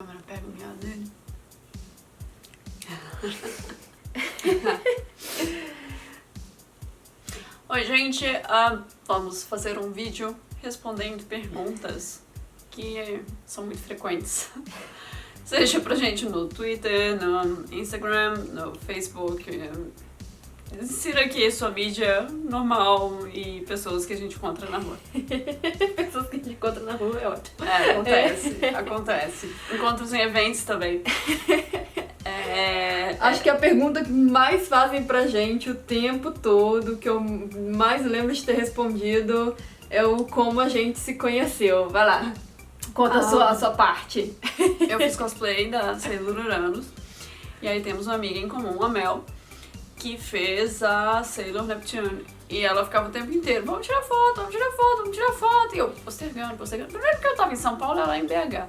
A câmera pega o miado dele. Oi, gente. Vamos fazer um vídeo respondendo perguntas que são muito frequentes. Seja pra gente no Twitter, no Instagram, no Facebook. Insira aqui sua mídia normal e pessoas que a gente encontra na rua. Pessoas que a gente encontra na rua é ótimo. Acontece. Encontros em eventos também. Acho que a pergunta que mais fazem pra gente o tempo todo, que eu mais lembro de ter respondido, é o como a gente se conheceu. Vai lá, conta a sua parte. Eu fiz cosplay da Sailor Uranus. E aí temos uma amiga em comum, a Mel, que fez a Sailor Neptune. E ela ficava o tempo inteiro, vamos tirar foto. E eu postergando. Primeiro porque eu tava em São Paulo, ela em BH.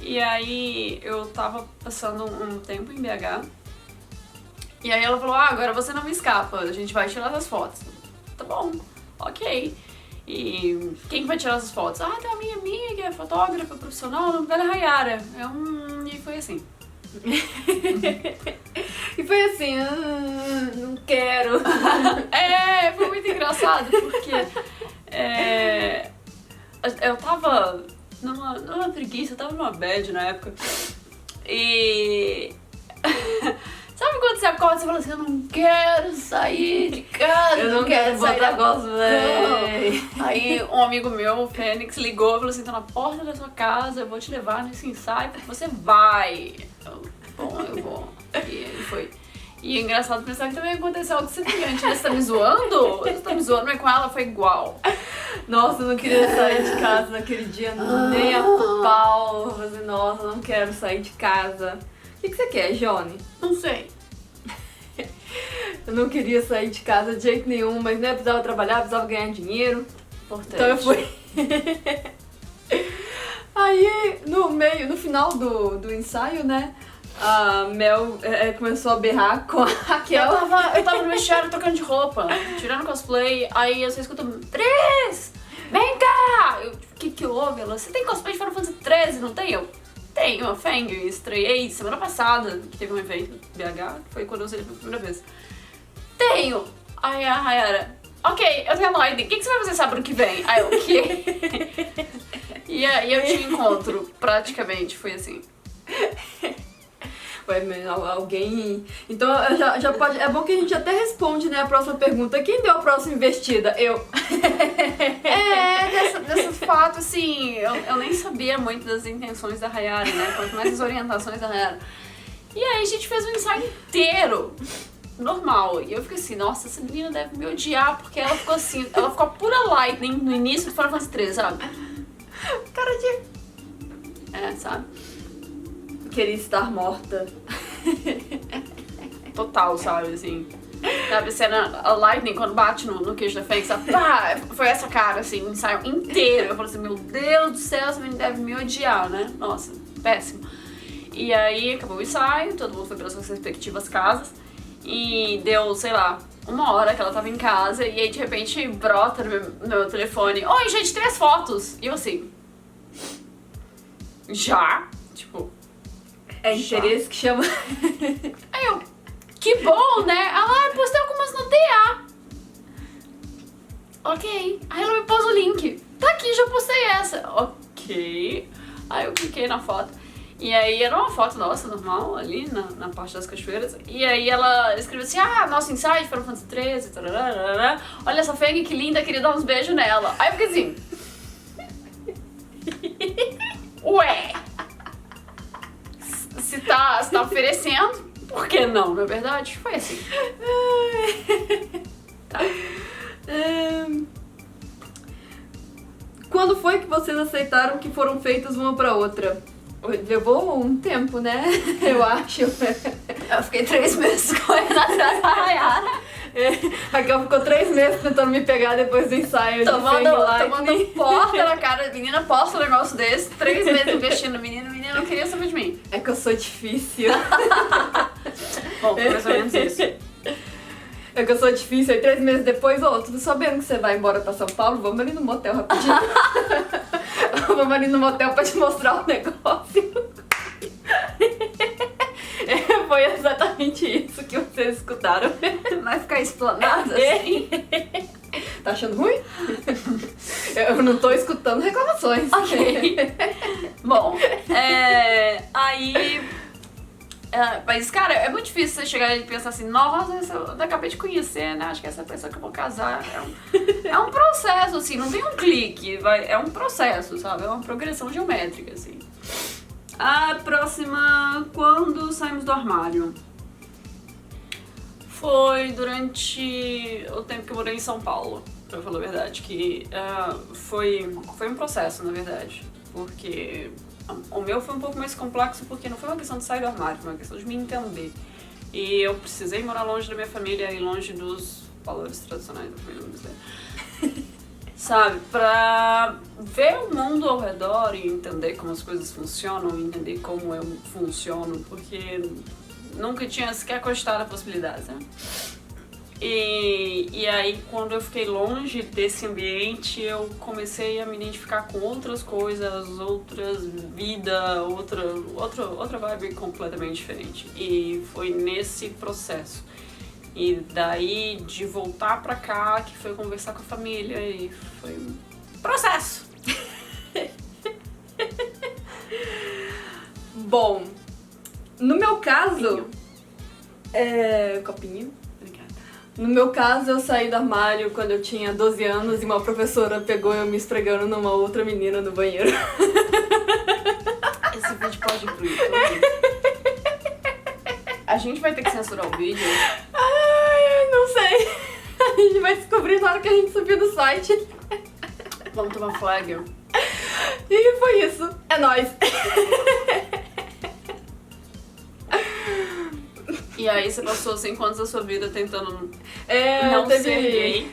E aí eu tava passando um tempo em BH. E aí ela falou, agora você não me escapa, a gente vai tirar as fotos. Tá bom, ok. E quem vai tirar essas fotos? Tem uma amiga minha que é fotógrafa profissional, o nome dela é Rayara. E foi assim. E foi assim, não quero. Foi muito engraçado, porque eu tava numa preguiça, eu tava numa bad na época. E sabe quando você acorda e você fala assim, eu não quero sair de casa, Eu não quero sair da cosplay. Aí um amigo meu, o Fênix, ligou e falou assim, tô na porta da sua casa, eu vou te levar nesse ensaio, você vai. Eu vou. E aí foi. E é engraçado pensar que também aconteceu algo semelhante. Você tá me zoando? Você tá me zoando, mas com ela foi igual. Nossa, eu não queria sair de casa naquele dia, nem a pau. Eu falei assim, nossa, eu não quero sair de casa. O que você quer, Johnny? Não sei. Eu não queria sair de casa de jeito nenhum, mas né, precisava trabalhar, precisava ganhar dinheiro. Importante. Então eu fui. Aí, no final do ensaio, né, a Mel começou a berrar com a Raquel. Eu tava no vestiário trocando de roupa, tirando cosplay, aí você escuta, Tris, vem cá! O que houve? Ela, você tem cosplay de Final Fantasy 13, não tem? Eu tenho, a Fang, estreiei semana passada, que teve um evento BH, que foi quando eu usei pela primeira vez. Tenho! Aí a Rayara, ok, eu tenho a Lightning, o que você vai fazer sábado que vem? Aí eu, o quê? E aí eu te encontro, praticamente, foi assim. Alguém... Então já pode... É bom que a gente até responde, né, a próxima pergunta. Quem deu a próxima investida? Eu. Desses fatos, assim, eu nem sabia muito das intenções da Rayara, né? Quanto mais as orientações da Rayara. E aí a gente fez um ensaio inteiro, normal. E eu fiquei assim, nossa, essa menina deve me odiar, porque ela ficou assim, ela ficou pura Lightning no início do Final Fantasy 13, sabe? Cara de... Sabe? Queria estar morta. Total, sabe, assim. Sabe, a cena, a Lightning, quando bate no queijo da Fênix, sabe? Pá, foi essa cara, assim, o ensaio inteiro. Eu falei assim, meu Deus do céu, essa menina deve me odiar, né? Nossa, péssimo. E aí, acabou o ensaio, todo mundo foi pelas suas respectivas casas. E deu, sei lá, 1 hora que ela tava em casa. E aí, de repente, brota no meu telefone. Oi, gente, 3 fotos. E eu assim... Já? Tipo... É interesse que chama... Aí eu, que bom, né? Ela, postei algumas no TA. Ok. Aí ela me pôs o link. Tá aqui, já postei essa. Ok. Aí eu cliquei na foto. E aí era uma foto nossa, normal, ali na parte das cachoeiras. E aí ela escreveu assim, nosso ensaio de Final Fantasy 13, tararara. Olha essa Fang, que linda, queria dar uns beijos nela. Aí eu fiquei assim... Ué... Se tá oferecendo, por que não, não é verdade? Foi assim. Tá. Quando foi que vocês aceitaram que foram feitas uma pra outra? Levou um tempo, né? Eu acho. Eu fiquei 3 meses correndo atrás da Rayara. Raquel ficou 3 meses tentando me pegar depois do ensaio tomando porta na cara. Menina, posta um negócio desse. 3 meses investindo no menino. O menino não queria saber de mim. É que eu sou difícil. Bom, mais ou menos isso. É que eu sou difícil. Aí 3 meses depois, tudo sabendo que você vai embora pra São Paulo, vamos ali no motel rapidinho. Vamos ali no motel pra te mostrar o negócio. exatamente isso que vocês escutaram. Vai ficar explanado assim? Tá achando ruim? Eu não tô escutando reclamações. Ok. Bom, aí... mas, cara, é muito difícil você chegar e pensar assim, nossa, eu acabei de conhecer, né? Acho que essa é a pessoa que eu vou casar. É um processo, assim, não tem um clique, é um processo, sabe? É uma progressão geométrica, assim. A próxima, quando saímos do armário? Foi durante o tempo que eu morei em São Paulo, pra falar a verdade, que foi um processo, na verdade, porque o meu foi um pouco mais complexo, porque não foi uma questão de sair do armário, foi uma questão de me entender. E eu precisei morar longe da minha família e longe dos valores tradicionais da família brasileira. Sabe, pra ver o mundo ao redor e entender como as coisas funcionam, entender como eu funciono, porque nunca tinha sequer cogitado a possibilidade, né? E aí, quando eu fiquei longe desse ambiente, eu comecei a me identificar com outras coisas, outras vidas, outra vibe completamente diferente. E foi nesse processo. E daí, de voltar pra cá, que foi conversar com a família, e foi um processo. Bom, no meu caso... Copinho. Obrigada. No meu caso, eu saí do armário quando eu tinha 12 anos e uma professora pegou eu me esfregando numa outra menina no banheiro. Esse vídeo pode ir pro YouTube. A gente vai ter que censurar o vídeo. Ai, não sei. A gente vai descobrir na hora que a gente subir no site. Vamos tomar flag. E foi isso. É nóis. E aí você passou 5 anos da sua vida tentando não ser gay.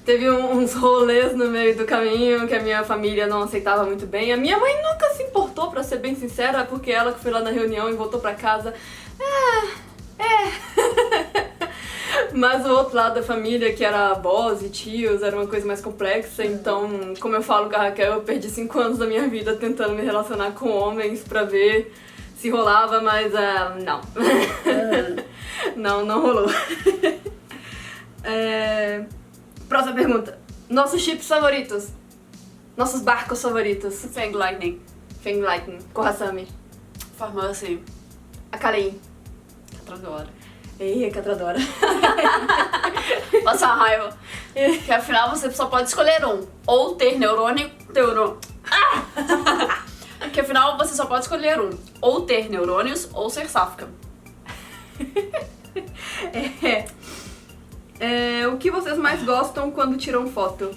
Teve uns rolês no meio do caminho que a minha família não aceitava muito bem. A minha mãe nunca se importou, pra ser bem sincera, porque ela que foi lá na reunião e voltou pra casa. Mas o outro lado da família, que era avós e tios, era uma coisa mais complexa. Então, como eu falo com a Raquel, eu perdi 5 anos da minha vida tentando me relacionar com homens pra ver se rolava, mas não. Não rolou. Próxima pergunta. Nossos chips favoritos. Nossos barcos favoritos. Fang Lightning. Fang Lightning. Korazami. Farmácia. Akalein. Catradora. Ei, Catradora. Passa uma raiva. Que afinal você só pode escolher um. Ou ter neurônio. Que afinal você só pode escolher um. Ou ter neurônios ou ser sáfica. O que vocês mais gostam quando tiram foto?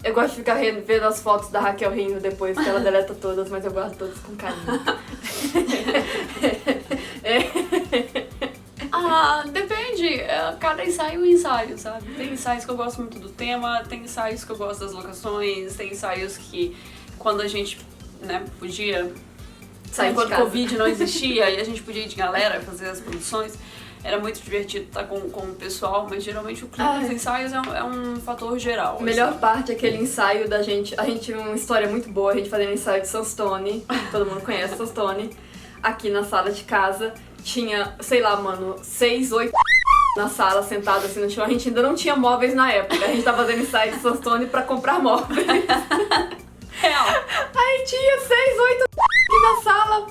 Eu gosto de ficar vendo as fotos da Raquel rindo depois, que ela deleta todas, mas eu guardo todas com carinho. Depende. Cada ensaio é um ensaio, sabe? Tem ensaios que eu gosto muito do tema, tem ensaios que eu gosto das locações, tem ensaios que quando a gente, né, podia sair quando o Covid não existia e a gente podia ir de galera fazer as produções. Era muito divertido estar com o pessoal, mas geralmente o clima dos ensaios é um fator geral. A melhor parte é aquele ensaio da gente. A gente tinha uma história muito boa, a gente fazendo ensaio de Sunstone, todo mundo conhece Sunstone, aqui na sala de casa. Tinha, sei lá, mano, 6, 8 na sala, sentado assim no chão. A gente ainda não tinha móveis na época. A gente tava fazendo ensaio de Sunstone pra comprar móveis. Real. Aí tinha 6, 8 aqui na sala.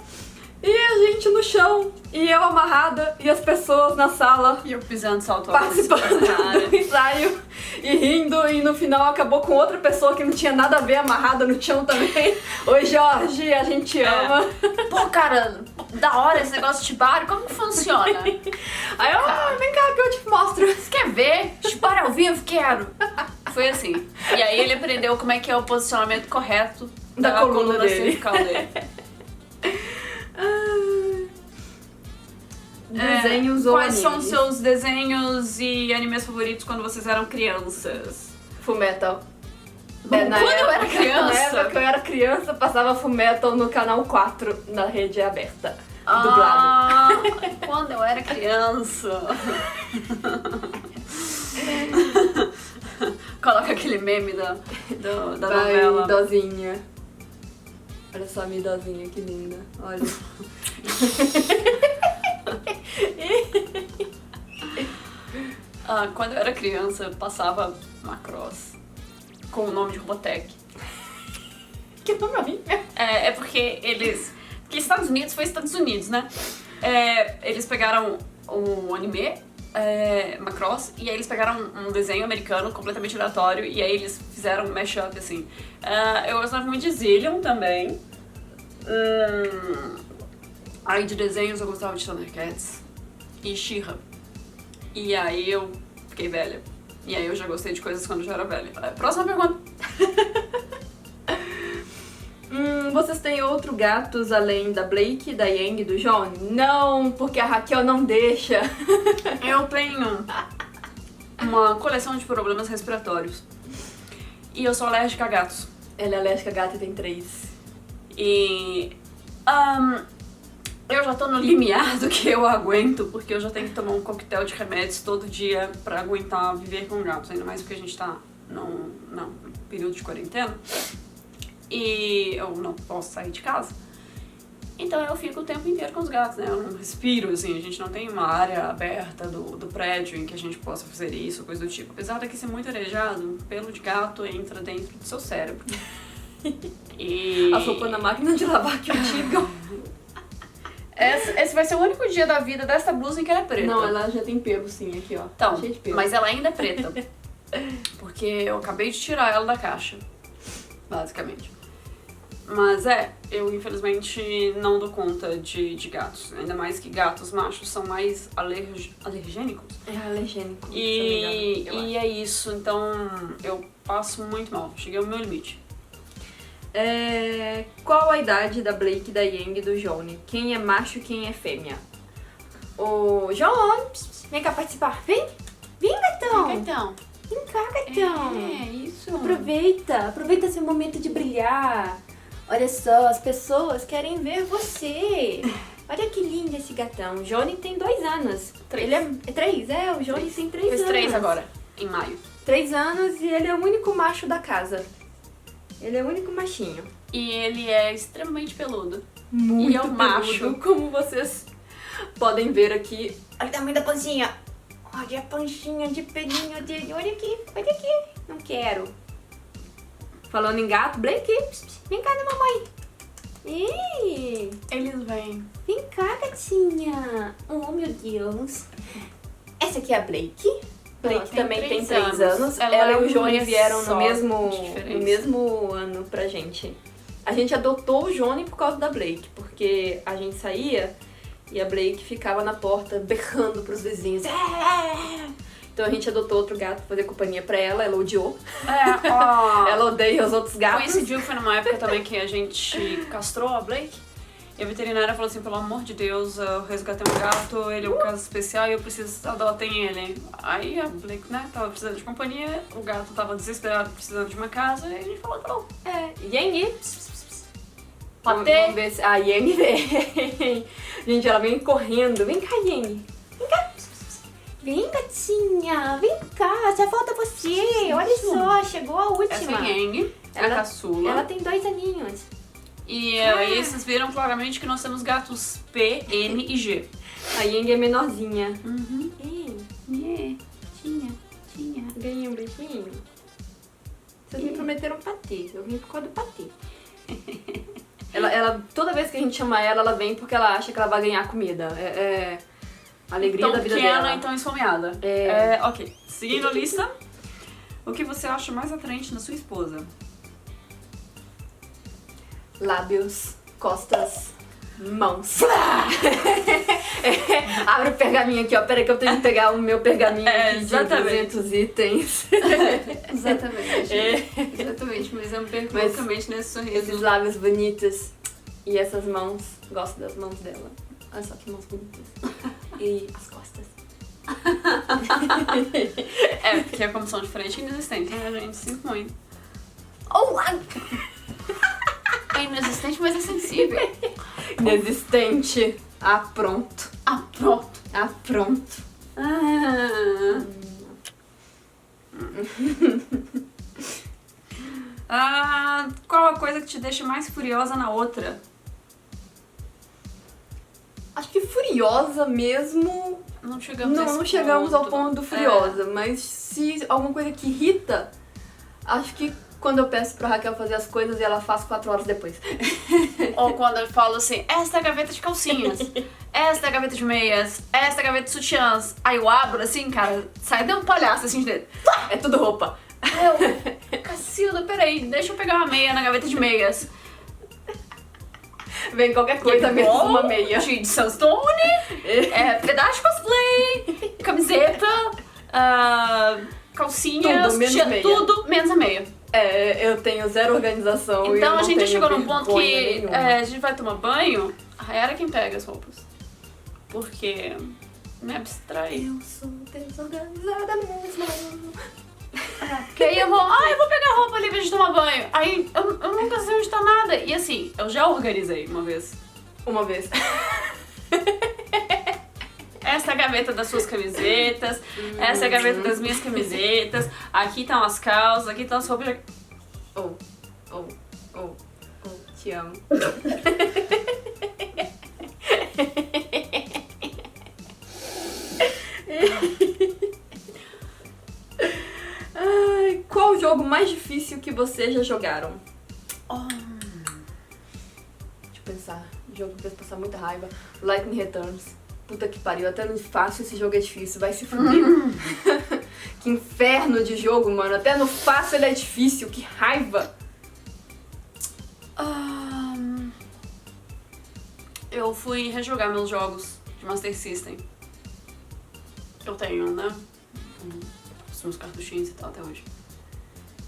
E a gente no chão, e eu amarrada, e as pessoas na sala E eu pisando salto alto. participando do ensaio e rindo, e no final acabou com outra pessoa que não tinha nada a ver amarrada no chão também. Oi, Jorge, a gente ama. Pô, cara, da hora esse negócio de Shibari, como que funciona? Aí eu, vem cá que eu te mostro. Você quer ver? Shibari ao vivo? Quero. Foi assim. E aí ele aprendeu como é que é o posicionamento correto Da coluna dele. cervical dele. Desenhos ou Quais animes? são os seus desenhos e animes favoritos quando vocês eram crianças? Fullmetal. Quando eu era criança? Na época que eu era criança, passava Fullmetal no canal 4, na rede aberta. Dublado. Quando eu era criança. Coloca aquele meme da Vai, novela. idosinha. Olha só a minha idosinha, que linda. Olha. quando eu era criança, eu passava Macross com o nome de Robotech. Que nome horrível. É porque eles... Porque Estados Unidos foi Estados Unidos, né? Eles pegaram um anime, Macross, e aí eles pegaram um desenho americano completamente aleatório, e aí eles fizeram um mashup, assim. Eu gostava muito de Zillion também. Aí de desenhos eu gostava de Thundercats e She-Ra. E aí eu fiquei velha. E aí eu já gostei de coisas quando eu já era velha. Próxima pergunta. Vocês têm outros gatos além da Blake, da Yang e do John? Não, porque a Raquel não deixa. Eu tenho uma coleção de problemas respiratórios. E eu sou alérgica a gatos. Ela é alérgica a gato e tem 3. E... eu já tô no limiar do que eu aguento, porque eu já tenho que tomar um coquetel de remédios todo dia pra aguentar viver com gatos. Ainda mais porque a gente tá num período de quarentena. E eu não posso sair de casa. Então eu fico o tempo inteiro com os gatos, né? Eu não respiro, assim, a gente não tem uma área aberta do prédio em que a gente possa fazer isso, coisa do tipo. Apesar daqui ser muito arejado, pelo de gato entra dentro do seu cérebro. E... A sopa na máquina de lavar que eu digo. Esse vai ser o único dia da vida dessa blusa em que ela é preta. Não, ela já tem pelo sim, aqui ó. Então, cheio de pelo. mas ela ainda é preta. Porque eu acabei de tirar ela da caixa, basicamente. Mas eu infelizmente não dou conta de gatos. Ainda mais que gatos machos são mais alergênicos. É alergênico. E é isso, então eu passo muito mal. Cheguei ao meu limite. Qual a idade da Blake, da Yang e do Johnny? Quem é macho e quem é fêmea? O John, vem cá participar. Vem, gatão. Então. Vem cá, gatão. Isso. Aproveita seu momento de brilhar. Olha só, as pessoas querem ver você. Olha que lindo esse gatão. O Johnny tem 2 anos. 3. Ele é 3, o Johnny tem 3 anos. Fez 3 agora, em maio. 3 anos e ele é o único macho da casa. Ele é o único machinho. E ele é extremamente peludo. Muito e é um macho. Como vocês podem ver aqui. Olha o tamanho da pancinha. Olha a panchinha de pelinho dele. Olha aqui. Não quero. Falando em gato, Blake, vem cá na mamãe. Ih, Eles vêm. vem cá, gatinha. Oh, meu Deus. Essa aqui é a Blake. Blake Ela tem também tem 3 3 anos. Ela Ela é e o Johnny uma vieram só no mesmo, de diferença. no mesmo ano pra gente. A gente adotou o Johnny por causa da Blake, porque a gente saía e a Blake ficava na porta berrando pros vizinhos. Então a gente adotou outro gato pra fazer companhia pra ela, ela odiou. Ela odeia os outros gatos. Coincidiu, foi numa época também que a gente castrou a Blake. E a veterinária falou assim, pelo amor de Deus, eu resgatei um gato, ele é um caso especial e eu preciso, adotem ele. Aí a Blake, né, tava precisando de companhia, o gato tava desesperado, precisando de uma casa, e a gente falou, tá bom. Yang. Patê. Vamos ver se a Yang vem. Gente, ela vem correndo. Vem cá, Yang. Vem cá. Vem, gatinha. Vem cá, já falta você. Olha só, chegou a última. Essa é Yang, a caçula. Ela tem 2 aninhos. E aí vocês viram claramente que nós temos gatos P, N e G. A Yang é menorzinha. Tinha. Ganhei um beijinho. Vocês me prometeram patê. Eu vim por causa do patê. Ela, toda vez que a gente chama ela vem porque ela acha que ela vai ganhar comida. É a alegria Tão da vida pequena, dela. então esfomeada. Ok, seguindo a lista, o que você acha mais atraente na sua esposa? Lábios, costas, mãos. Abre o pergaminho aqui, ó. Peraí que eu tenho que pegar o meu pergaminho aqui de exatamente. 200 itens. Exatamente. Exatamente, mas eu me perco Mas loucamente nesse sorriso. Esses lábios bonitos e essas mãos. Gosto das mãos dela. Olha só que mãos bonitas. E as costas. Porque como são diferentes e inexistentes, né, gente? Sinto muito. Oh, É inexistente, mas é sensível. inexistente. Ah, pronto. Pronto. Ah, pronto. Qual a coisa que te deixa mais furiosa na outra? Acho que furiosa mesmo Não chegamos a esse Não chegamos ao ponto. ponto do Furiosa, mas se alguma coisa que irrita, acho que quando eu peço pra Raquel fazer as coisas e ela faz 4 horas depois. Ou quando eu falo assim, esta é a gaveta de calcinhas, esta é a gaveta de meias, esta é a gaveta de sutiãs. Aí eu abro assim, cara, sai de um palhaço assim de dentro. É tudo roupa. Cacilda, peraí, deixa eu pegar uma meia na gaveta de meias. Vem qualquer coisa menos uma meia. De Sunstone, pedaço de cosplay, camiseta, calcinhas, Tudo, menos meia. tudo menos a meia. Eu tenho zero organização e eu Então não a gente tenho chegou num ponto que vergonha nenhuma. a gente vai tomar banho, a Rayara é quem pega as roupas. Porque me abstrai. Eu sou desorganizada mesmo. Porque aí eu vou pegar a roupa ali pra gente tomar banho. Aí eu nunca sei onde tá nada. E assim, eu já organizei uma vez. Uma vez. Essa é a gaveta das suas camisetas, essa é a gaveta das minhas camisetas, aqui estão as calças, aqui estão as roupas. Te amo. Ai, qual o jogo mais difícil que vocês já jogaram? Deixa eu pensar. Jogo que fez passar muita raiva. Lightning Returns. Puta que pariu, até no fácil esse jogo é difícil, vai se fuder. Que inferno de jogo, mano. Até no fácil ele é difícil, que raiva. Eu fui rejogar meus jogos de Master System. Eu tenho, né? Os meus cartuchinhos e tal até hoje.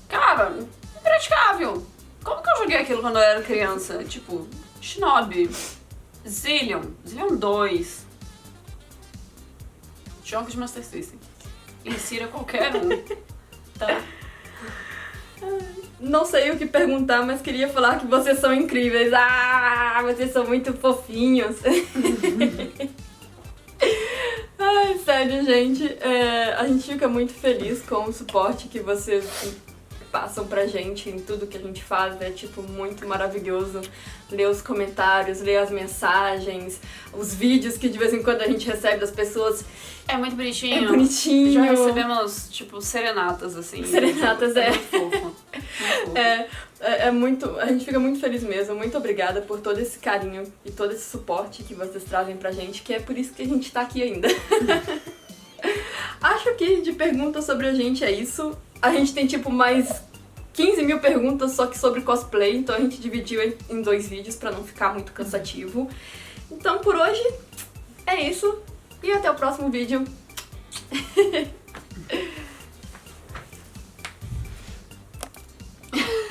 Cara, impraticável. Como que eu joguei aquilo quando eu era criança? Tipo, Shinobi, Zillion 2. Jogos de Master System. Insira qualquer um. Tá? Não sei o que perguntar, mas queria falar que vocês são incríveis. Vocês são muito fofinhos. Ai, sério, gente. A gente fica muito feliz com o suporte que vocês passam pra gente em tudo que a gente faz. É, tipo, muito maravilhoso ler os comentários, ler as mensagens, os vídeos que de vez em quando a gente recebe das pessoas. É muito bonitinho. É bonitinho. Já recebemos, tipo, serenatas, assim. Serenatas, é. Muito fofo. Muito fofo. Muito. A gente fica muito feliz mesmo. Muito obrigada por todo esse carinho e todo esse suporte que vocês trazem pra gente, que é por isso que a gente tá aqui ainda. Acho que de perguntas sobre a gente é isso. A gente tem tipo mais 15 mil perguntas só que sobre cosplay, então a gente dividiu em 2 vídeos pra não ficar muito cansativo. Então por hoje é isso e até o próximo vídeo.